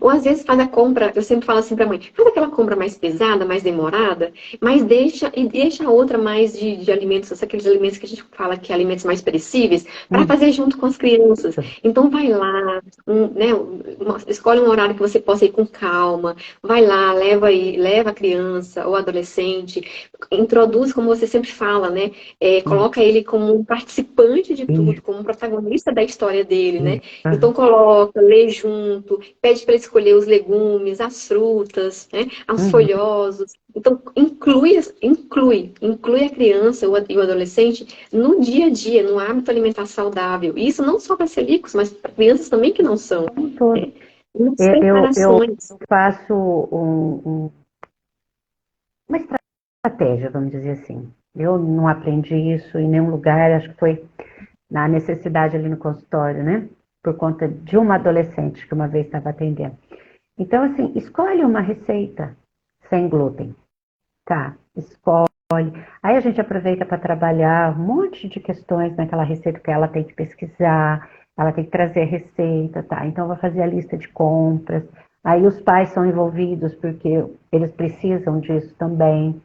Ou às vezes faz a compra, eu sempre falo assim pra mãe, faz aquela compra mais pesada, mais demorada, mas deixa a outra mais de alimentos, aqueles alimentos que a gente fala que é alimentos mais perecíveis, para Uhum. fazer junto com as crianças. Então vai lá, né, escolhe um horário que você possa ir com calma, vai lá, leva a criança ou adolescente, introduz, como você sempre fala, né? Coloca ele como um participante de tudo, Isso, como um protagonista da história dele, né? isso. Então coloca, lê junto, pede para escolher os legumes, as frutas, né, os Uhum. folhosos. Então inclui a criança e o adolescente no dia a dia, no hábito alimentar saudável. E isso não só para celíacos, mas para crianças também que não são. Como um todo. Né? Nas Eu preparações. faço uma estratégia, vamos dizer assim. Eu não aprendi isso em nenhum lugar, acho que foi na necessidade ali no consultório, né? Por conta de uma adolescente que uma vez estava atendendo. Então, assim, escolhe uma receita sem glúten, tá? Escolhe. Aí a gente aproveita para trabalhar um monte de questões naquela receita que ela tem que pesquisar, ela tem que trazer a receita, tá? Então, vai fazer a lista de compras. Aí os pais são envolvidos porque eles precisam disso também.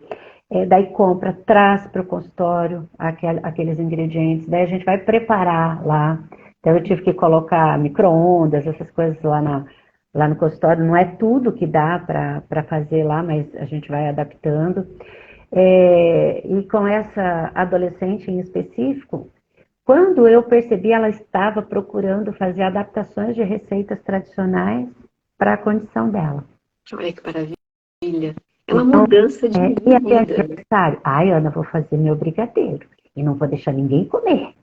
Daí compra, traz para o consultório aqueles ingredientes, daí a gente vai preparar lá. Então eu tive que colocar micro-ondas, essas coisas lá no consultório. Não é tudo que dá para fazer lá, mas a gente vai adaptando. E com essa adolescente em específico, quando eu percebi, ela estava procurando fazer adaptações de receitas tradicionais para a condição dela. Olha que maravilha. É uma Então, mudança de e até vida. aniversário? Ai, Ana, vou fazer meu brigadeiro. E não vou deixar ninguém comer.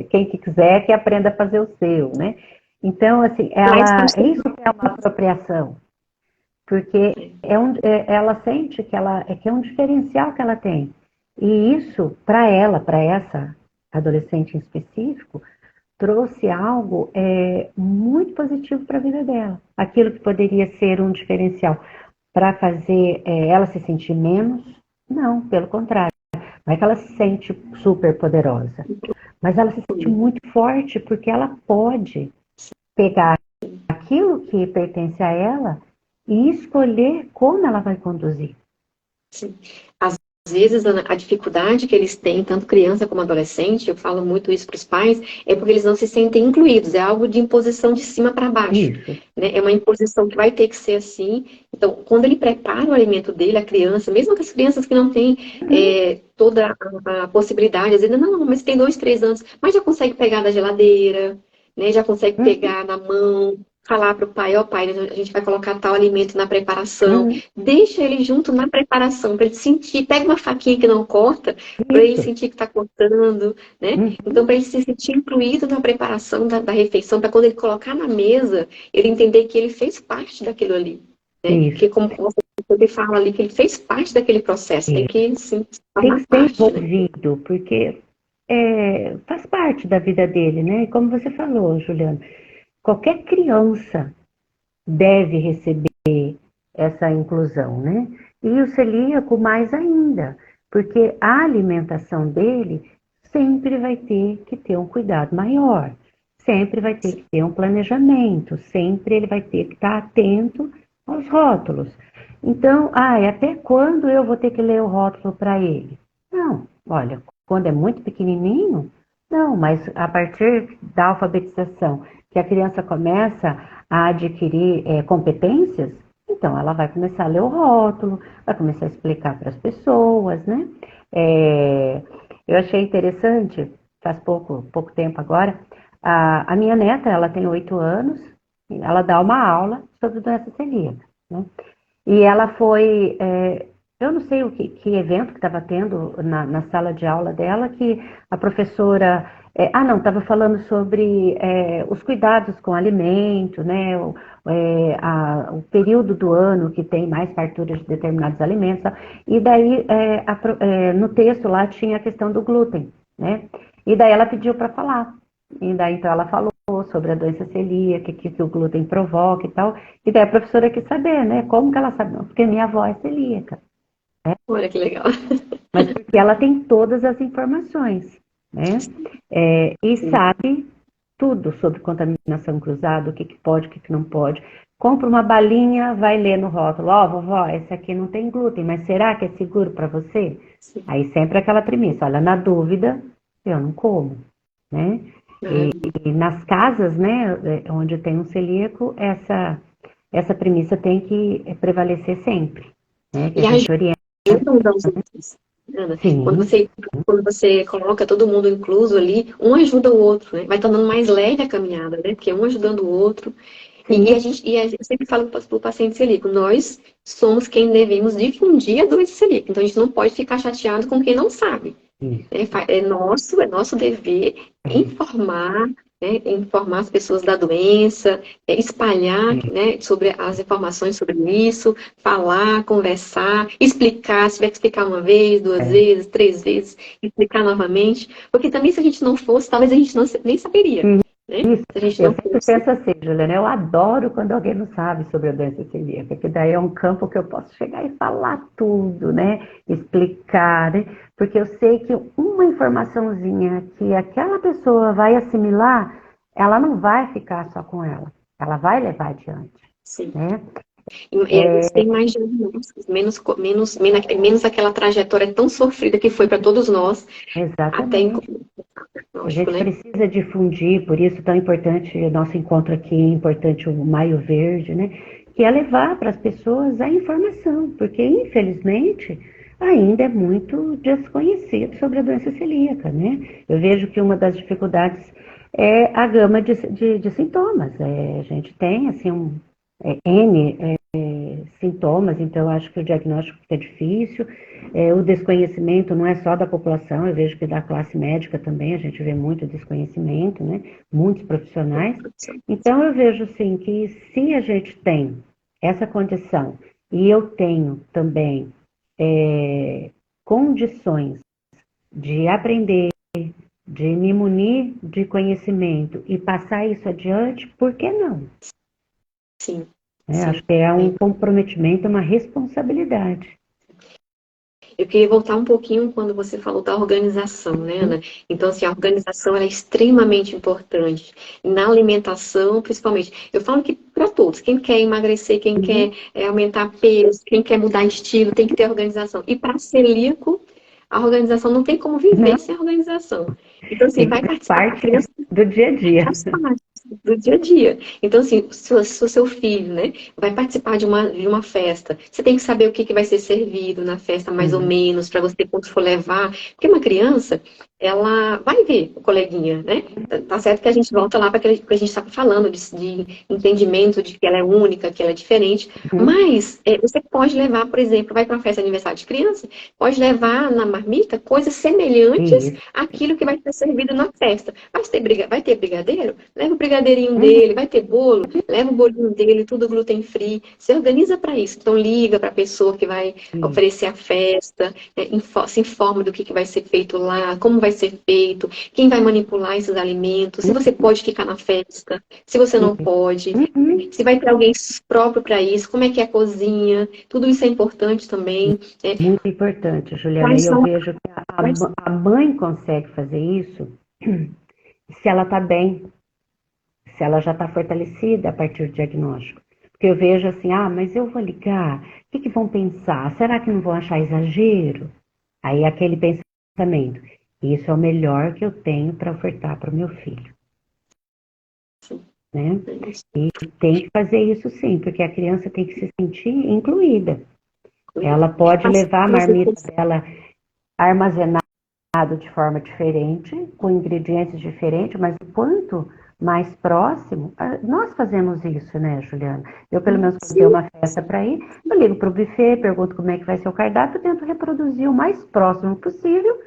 Quem que quiser que aprenda a fazer o seu, né? Então, assim, Traz para é isso que é uma apropriação. Porque ela sente que é um diferencial que ela tem. E isso, para essa adolescente em específico, trouxe algo muito positivo para a vida dela. Aquilo que poderia ser um diferencial para fazer ela se sentir menos, não, pelo contrário. Não é que ela se sente super poderosa, mas ela se sente muito forte porque ela pode pegar aquilo que pertence a ela e escolher como ela vai conduzir. Sim. Às vezes, a dificuldade que eles têm, tanto criança como adolescente, eu falo muito isso para os pais, é porque eles não se sentem incluídos, é algo de imposição de cima para baixo. Isso. Né? É uma imposição que vai ter que ser assim. Então, quando ele prepara o alimento dele, a criança, mesmo que as crianças que não têm toda a possibilidade, às vezes, não, mas tem 2, 3 anos, mas já consegue pegar da geladeira, né? Já consegue pegar na mão, falar para o pai, ó pai, a gente vai colocar tal alimento na preparação. Uhum. Deixa ele junto na preparação, para ele sentir. Pega uma faquinha que não corta, para ele Isso. sentir que está cortando, né? Uhum. Então, para ele se sentir incluído na preparação da refeição, para quando ele colocar na mesa, ele entender que ele fez parte daquilo ali. Né? Isso. Que, como você fala ali, que ele fez parte daquele processo. Tem que, sim, Tem formar que ser parte, né? envolvido, porque faz parte da vida dele, né? E como você falou, Juliana, qualquer criança deve receber essa inclusão, né? E o celíaco mais ainda, porque a alimentação dele sempre vai ter que ter um cuidado maior, sempre vai ter que ter um planejamento, sempre ele vai ter que estar atento aos rótulos. Então, até quando eu vou ter que ler o rótulo para ele? Não, olha, quando é muito pequenininho, não, mas a partir da alfabetização, que a criança começa a adquirir competências, então ela vai começar a ler o rótulo, vai começar a explicar para as pessoas, né? Eu achei interessante, faz pouco tempo agora, a minha neta, ela tem 8 anos, ela dá uma aula sobre doença celíaca, né? E ela foi, eu não sei que evento que estava tendo na sala de aula dela, que a professora, não, estava falando sobre os cuidados com o alimento, né, o período do ano que tem mais fartura de determinados alimentos, e daí no texto lá tinha a questão do glúten, né, e daí ela pediu para falar, e daí então ela falou sobre a doença celíaca, que o glúten provoca e tal. E daí a professora quis saber, né? Como que ela sabe? Não, porque minha avó é celíaca. Olha que legal. Mas porque ela tem todas as informações, né? E Sim. sabe tudo sobre contaminação cruzada, o que pode, o que não pode. Compra uma balinha, vai ler no rótulo. Ó, vovó, esse aqui não tem glúten, mas será que é seguro para você? Sim. Aí sempre aquela premissa, olha, na dúvida, eu não como, né? E nas casas, né, onde tem um celíaco, essa premissa tem que prevalecer sempre, né? Que a E gente orienta. ajudam os outros. Ana. Quando Sim, você, quando você coloca todo mundo incluso ali, um ajuda o outro, né? Vai tornando mais leve a caminhada, né? Porque um ajudando o outro. E sim, eu sempre falo para o paciente celíaco, nós somos quem devemos difundir a doença celíaca. Então a gente não pode ficar chateado com quem não sabe. isso. É nosso dever informar, né, informar as pessoas da doença, espalhar, né, sobre as informações sobre isso, falar, conversar, explicar, se tiver que explicar uma vez, duas É. vezes, 3 vezes, explicar novamente, porque também se a gente não fosse, talvez a gente nem saberia, né? Isso, Se a gente eu não sempre fosse. penso assim, Juliana, eu adoro quando alguém não sabe sobre a doença celíaca, porque daí é um campo que eu posso chegar e falar tudo, né? Explicar, né? Porque eu sei que uma informaçãozinha que aquela pessoa vai assimilar, ela não vai ficar só com ela vai levar adiante, Sim. né? E a gente tem mais diagnósticos, menos aquela trajetória tão sofrida que foi para todos nós, até em Exatamente. A diagnóstico, gente né? precisa difundir, por isso tão importante o nosso encontro aqui, é importante o Maio Verde, né? Que é levar para as pessoas a informação, porque infelizmente ainda é muito desconhecido sobre a doença celíaca, né? Eu vejo que uma das dificuldades é a gama de sintomas. A gente tem assim N sintomas, então eu acho que o diagnóstico fica difícil. O desconhecimento não é só da população, eu vejo que da classe médica também a gente vê muito desconhecimento, né? Muitos profissionais. Então eu vejo sim que se a gente tem essa condição e eu tenho também condições de aprender, de me munir de conhecimento e passar isso adiante, por que não? Sim, Acho sim. que é um comprometimento, uma responsabilidade. Eu queria voltar um pouquinho quando você falou da organização, né, Ana? Então, assim, a organização ela é extremamente importante. Na alimentação, principalmente. Eu falo que para todos, quem quer emagrecer, quem quer aumentar peso, quem quer mudar estilo, tem que ter organização. E para celíaco, a organização não tem como viver Não, sem organização. Então, assim, tem que vai ser participar. A parte criança do dia a dia. faz parte do dia a dia. Então, assim, se o seu filho, né, vai participar de uma festa, você tem que saber o que, que vai ser servido na festa, mais ou Uhum. menos, para você, quando for levar. Porque uma criança, ela vai ver o coleguinha, né? Tá certo que a gente volta lá para aquilo que a gente estava falando, de entendimento de que ela é única, que ela é diferente. Uhum. Mas você pode levar, por exemplo, vai para uma festa de aniversário de criança, pode levar na marmita coisas semelhantes Isso. àquilo que vai ser servido na festa. Vai ter brigadeiro? Leva o brigadeirinho Uhum. dele. Vai ter bolo? Leva o bolinho dele, tudo gluten free. Se organiza para isso. Então liga para a pessoa que vai Isso. oferecer a festa, se informa do que vai ser feito lá, como vai ser feito, quem vai manipular esses alimentos, se você pode ficar na festa, se você não pode, Uhum. se vai ter alguém próprio para isso, como é que é a cozinha, tudo isso é importante também. Né? Muito importante, Juliana. E Quais eu são vejo que quais... a mãe consegue fazer isso se ela está bem, se ela já está fortalecida a partir do diagnóstico. Porque eu vejo assim, mas eu vou ligar, o que vão pensar? Será que não vão achar exagero? Aí aquele pensamento, isso é o melhor que eu tenho para ofertar para o meu filho, né? E tem que fazer isso sim, porque a criança tem que se sentir incluída. Ela pode Quais levar a são as marmita dela armazenada de forma diferente, com ingredientes diferentes, mas o quanto mais próximo, nós fazemos isso, né, Juliana? Eu, pelo menos, quando tenho Sim, uma festa para ir, eu ligo para o buffet, pergunto como é que vai ser o cardápio, tento reproduzir o mais próximo possível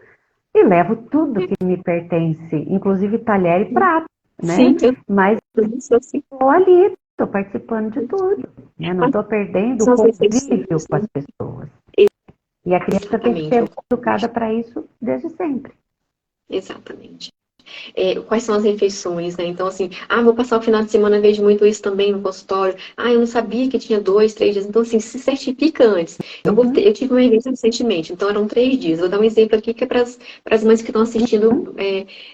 e levo tudo que me pertence, inclusive talher e prato, né? sim, eu Mas também sou assim. estou ali, estou participando de tudo, né? Não Quais estou perdendo o são as refeições, convívio com né? as pessoas. E a criança tem que Exatamente, ser educada para isso desde sempre. exatamente. Quais são as refeições, né? Então, assim, vou passar o final de semana, vejo muito isso também no consultório. Eu não sabia que tinha 2, 3 dias. Então, assim, se certifica antes. Uhum, Eu tive uma emergência recentemente, então eram 3 dias. Vou dar um exemplo aqui que é para as mães que estão assistindo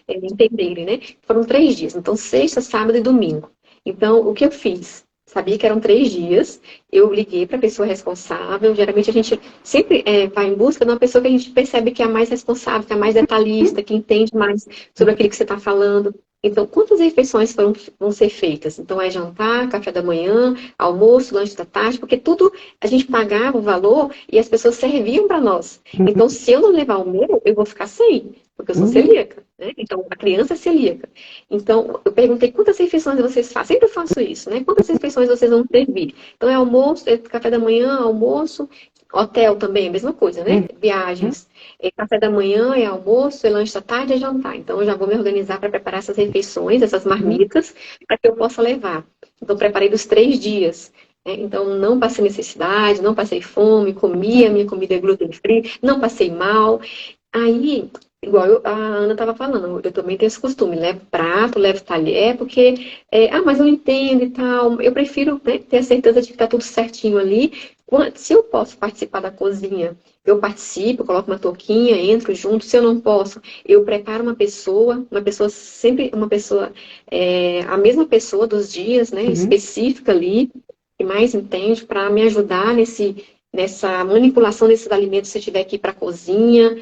entenderem, né? Foram 3 dias, então sexta, sábado e domingo. Então, o que eu fiz? Sabia que eram 3 dias, eu liguei para a pessoa responsável. Geralmente a gente sempre vai em busca de uma pessoa que a gente percebe que é a mais responsável, que é a mais detalhista, que entende mais sobre aquilo que você está falando. Então, quantas refeições vão ser feitas? Então, é jantar, café da manhã, almoço, lanche da tarde, porque tudo a gente pagava o valor e as pessoas serviam para nós. Então, se eu não levar o meu, eu vou ficar sem, porque eu sou uhum, celíaca, né? Então, a criança é celíaca. Então, eu perguntei quantas refeições vocês fazem. Sempre faço isso, né? Quantas refeições vocês vão servir? Então, é almoço, é café da manhã, almoço, hotel também, a mesma coisa, né? uhum, Viagens. Café da manhã é almoço, lanche da tarde é jantar. Então, eu já vou me organizar para preparar essas refeições, essas uhum, marmitas, para que eu possa levar. Então, preparei dos 3 dias. Né? Então, não passei necessidade, não passei fome, comi a minha comida gluten free, não passei mal. Aí, igual a Ana estava falando, eu também tenho esse costume, levo prato, levo talher, porque, mas eu não entendo e tal. Eu prefiro, né, ter a certeza de que está tudo certinho ali. Se eu posso participar da cozinha, eu participo, coloco uma touquinha, entro junto. Se eu não posso, eu preparo uma pessoa sempre, a mesma pessoa dos dias, né, uhum, específica ali, que mais entende, para me ajudar nessa manipulação desses alimentos se eu tiver que ir para a cozinha.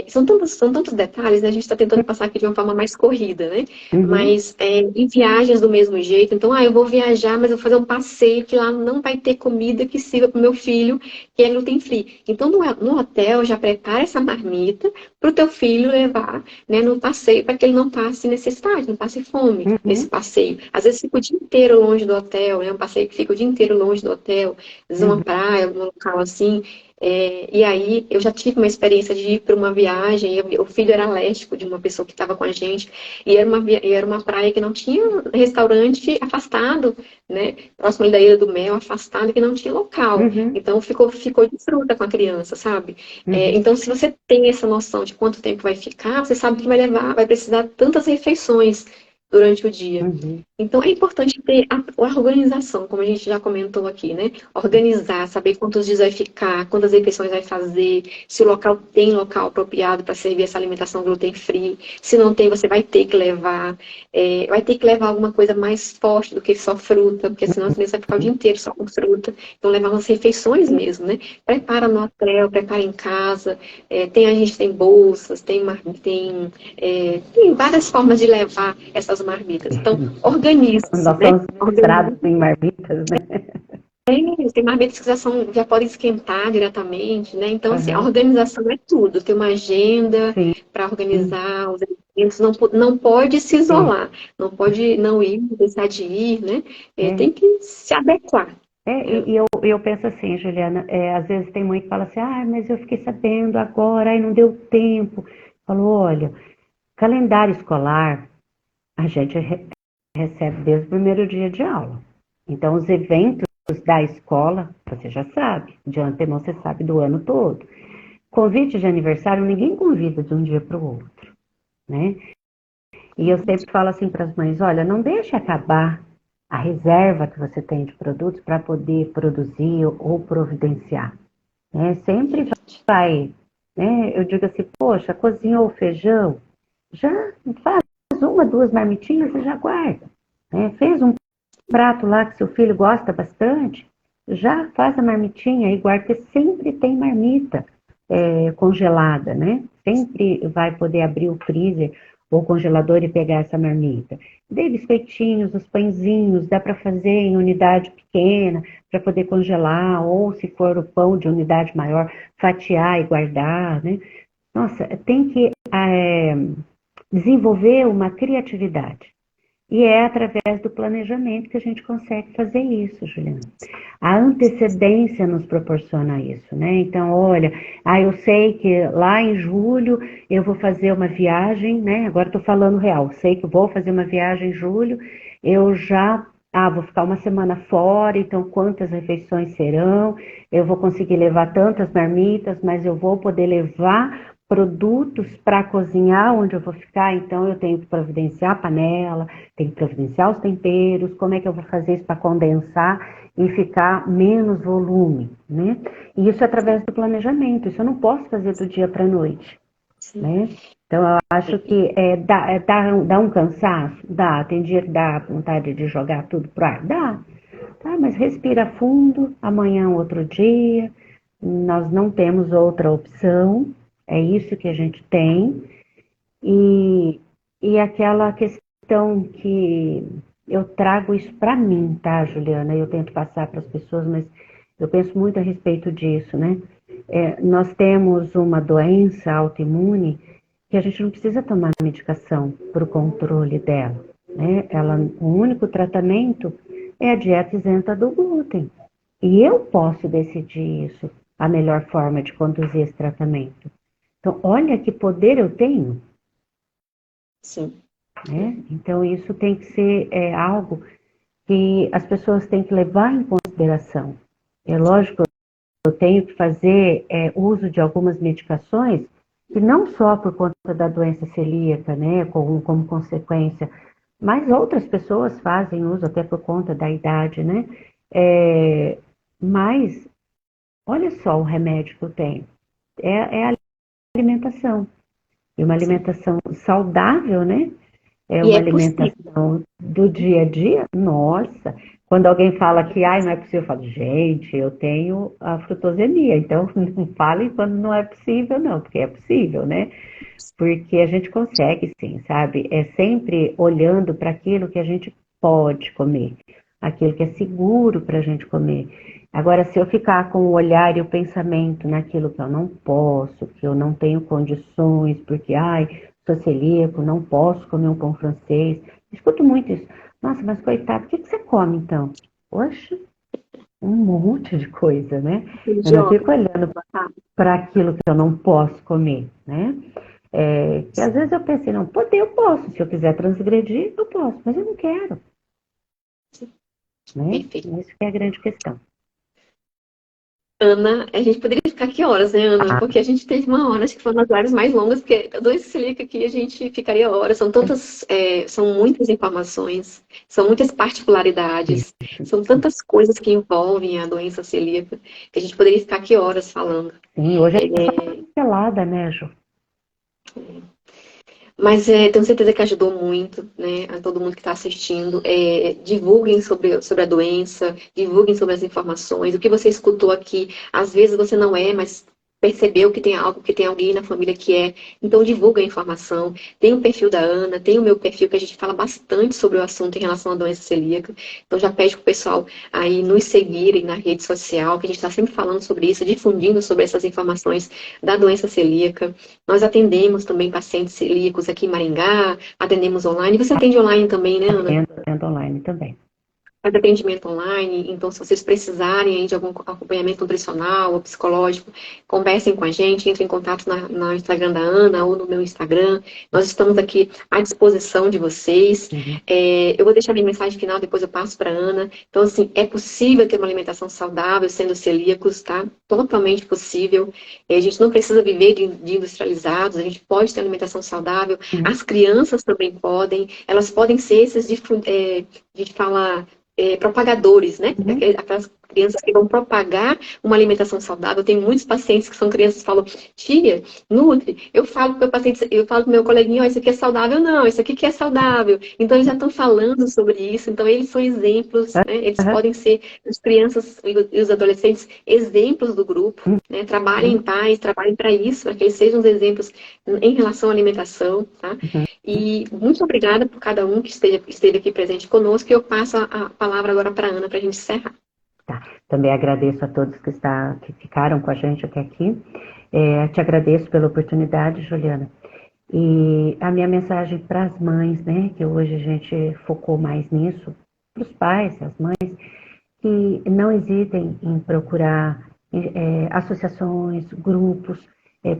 São tantos detalhes, né? A gente está tentando passar aqui de uma forma mais corrida, né? uhum, Mas em viagens do mesmo jeito. Então, eu vou viajar, mas eu vou fazer um passeio que lá não vai ter comida que sirva para o meu filho, que é gluten free. Então, no hotel, já prepara essa marmita para o teu filho levar, né, no passeio, para que ele não passe necessidade, não passe fome nesse uhum, passeio. Às vezes fica o dia inteiro longe do hotel, né? Um passeio que fica o dia inteiro longe do hotel, às vezes uma uhum, praia, algum local assim. E aí eu já tive uma experiência de ir para uma viagem, e o filho era alérgico de uma pessoa que estava com a gente, e era uma praia que não tinha restaurante afastado, né? Próximo ali da Ilha do Mel, afastado, que não tinha local. uhum, Então ficou de fruta com a criança, sabe? uhum, Então, se você tem essa noção de quanto tempo vai ficar, você sabe que vai precisar tantas refeições durante o dia. uhum. Então, é importante ter a organização, como a gente já comentou aqui, né? Organizar, saber quantos dias vai ficar, quantas refeições vai fazer, se o local tem local apropriado para servir essa alimentação gluten-free. Se não tem, você vai ter que levar. Vai ter que levar alguma coisa mais forte do que só fruta, porque senão a criança vai ficar o dia inteiro só com fruta. Então, levar umas refeições mesmo, né? Prepara no hotel, prepara em casa. A gente tem bolsas, tem várias formas de levar essas marmitas. Então, organize-se, Nós né? somos mestrados em marmitas, né? Tem marmitas que já podem esquentar diretamente, né? Então, assim, a Aham, organização é tudo. Ter uma agenda sim, para organizar os eventos, não pode se sim. isolar, não pode não ir, deixar de ir, né? É, Tem que se adequar. e, Né? eu penso assim, Juliana, às vezes tem mãe que fala assim, ah, mas eu fiquei sabendo agora, aí não deu tempo. Falou, olha, calendário escolar, a gente recebe desde o primeiro dia de aula. Então, os eventos da escola, você já sabe, de antemão você sabe do ano todo. Convite de aniversário, ninguém convida de um dia para o outro, né? E eu sempre falo assim para as mães, olha, não deixe acabar a reserva que você tem de produtos para poder produzir ou providenciar, né? Sempre vai, né? Eu digo assim, poxa, cozinhou o feijão, já faz uma, duas marmitinhas e já guarda, né? Fez um prato lá que seu filho gosta bastante, já faz a marmitinha e guarda, porque sempre tem marmita congelada, né? Sempre vai poder abrir o freezer ou congelador e pegar essa marmita. Dê biscoitinhos, os pãezinhos, dá para fazer em unidade pequena, para poder congelar, ou se for o pão de unidade maior, fatiar e guardar, né? Nossa, tem que desenvolver uma criatividade. E é através do planejamento que a gente consegue fazer isso, Juliana. A antecedência nos proporciona isso, né? Então, olha, eu sei que lá em julho eu vou fazer uma viagem, né? Agora estou falando real, sei que vou fazer uma viagem em julho, eu já, vou ficar uma semana fora, então quantas refeições serão? Eu vou conseguir levar tantas marmitas, mas eu vou poder levar produtos para cozinhar onde eu vou ficar, então eu tenho que providenciar a panela, tenho que providenciar os temperos, como é que eu vou fazer isso para condensar e ficar menos volume, né? E isso é através do planejamento, isso eu não posso fazer do dia para a noite, Sim. né? Então eu acho que dá um cansaço, dá, tem dia que dá vontade de jogar tudo pro ar, dá, tá? Mas respira fundo, amanhã é outro dia, nós não temos outra opção, é isso que a gente tem, e, e aquela questão que eu trago isso para mim, tá, Juliana? Eu tento passar para as pessoas, mas eu penso muito a respeito disso, né? Nós temos uma doença autoimune que a gente não precisa tomar medicação para o controle dela, né? O único tratamento é a dieta isenta do glúten. E eu posso decidir isso, a melhor forma de conduzir esse tratamento. Então, olha que poder eu tenho, Sim. né? Então, isso tem que ser algo que as pessoas têm que levar em consideração. É lógico, eu tenho que fazer uso de algumas medicações, que não só por conta da doença celíaca, né, como consequência, mas outras pessoas fazem uso até por conta da idade, né? Mas, olha só o remédio que eu tenho. É a alimentação. E uma Sim. alimentação saudável, né? É E uma é possível. alimentação do dia a dia. Nossa, quando alguém fala que não é possível, eu falo, gente, eu tenho a frutosemia, então não falem quando não é possível, não, porque é possível, né? Porque a gente consegue sim, sabe? É sempre olhando para aquilo que a gente pode comer, aquilo que é seguro para a gente comer. Agora, se eu ficar com o olhar e o pensamento naquilo que eu não posso, que eu não tenho condições, porque, sou celíaco, não posso comer um pão francês. Escuto muito isso. Nossa, mas coitado, o que você come então? Poxa, um monte de coisa, né? Eu não Idiota. fico olhando para aquilo que eu não posso comer, né? Que às vezes eu pensei, não, poder eu posso, se eu quiser transgredir, eu posso, mas eu não quero, né? Perfeito. Isso que é a grande questão. Ana, a gente poderia ficar aqui horas, né, Ana? Porque a gente teve uma hora, acho que foi uma das lives mais longas, porque a doença celíaca aqui a gente ficaria horas. São tantas, são muitas informações, são muitas particularidades, são tantas coisas que envolvem a doença celíaca, que a gente poderia ficar aqui horas falando. Sim, hoje é só pelada, né, Ju? Mas tenho certeza que ajudou muito, né, a todo mundo que está assistindo. Divulguem sobre a doença, divulguem sobre as informações. O que você escutou aqui, às vezes você não é, mas percebeu que tem algo, que tem alguém na família que é. Então divulga a informação. Tem o perfil da Ana, tem o meu perfil, que a gente fala bastante sobre o assunto em relação à doença celíaca. Então já pede para o pessoal aí nos seguirem na rede social, que a gente está sempre falando sobre isso, difundindo sobre essas informações da doença celíaca. Nós atendemos também pacientes celíacos aqui em Maringá, atendemos online. Você atende online também, né, Ana? Atendo online também. Faz atendimento online, então se vocês precisarem aí de algum acompanhamento nutricional ou psicológico, conversem com a gente, entrem em contato no Instagram da Ana ou no meu Instagram. Nós estamos aqui à disposição de vocês. Eu vou deixar minha mensagem final, depois eu passo para a Ana. Então, assim, é possível ter uma alimentação saudável sendo celíacos, tá? Totalmente possível. A gente não precisa viver de industrializados, a gente pode ter alimentação saudável. As crianças também podem, elas podem ser esses a gente fala propagadores, né? Aquelas crianças que vão propagar uma alimentação saudável. Tem muitos pacientes que são crianças que falam, tia, Nutri, eu falo para o meu paciente, eu falo para o meu coleguinha, ó, isso aqui é saudável, não, isso aqui que é saudável. Então, eles já estão falando sobre isso, então eles são exemplos, né? Eles podem ser, as crianças e os adolescentes, exemplos do grupo, né? Trabalhem em paz, trabalhem para isso, para que eles sejam os exemplos em relação à alimentação, tá? E muito obrigada por cada um que esteve aqui presente conosco, e eu passo a palavra agora para a Ana, para a gente encerrar. Tá. Também agradeço a todos que ficaram com a gente até aqui. Te agradeço pela oportunidade, Juliana. E a minha mensagem para as mães, né, que hoje a gente focou mais nisso, para os pais, as mães, que não hesitem em procurar associações, grupos,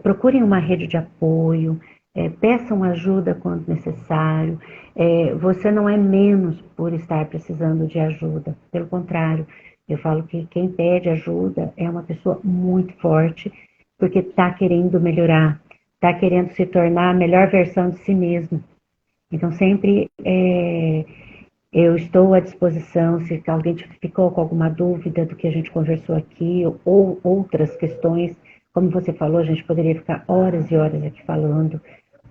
procurem uma rede de apoio, peçam ajuda quando necessário. Você não é menos por estar precisando de ajuda, pelo contrário, eu falo que quem pede ajuda é uma pessoa muito forte, porque está querendo melhorar, está querendo se tornar a melhor versão de si mesmo. Então, sempre eu estou à disposição, se alguém ficou com alguma dúvida do que a gente conversou aqui, ou outras questões, como você falou, a gente poderia ficar horas e horas aqui falando,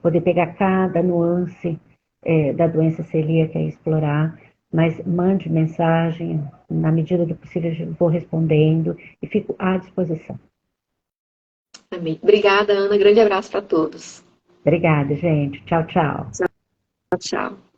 poder pegar cada nuance da doença celíaca e explorar, mas mande mensagem, na medida do possível eu vou respondendo e fico à disposição. Amém. Obrigada, Ana. Grande abraço para todos. Obrigada, gente. Tchau, tchau. Tchau, tchau.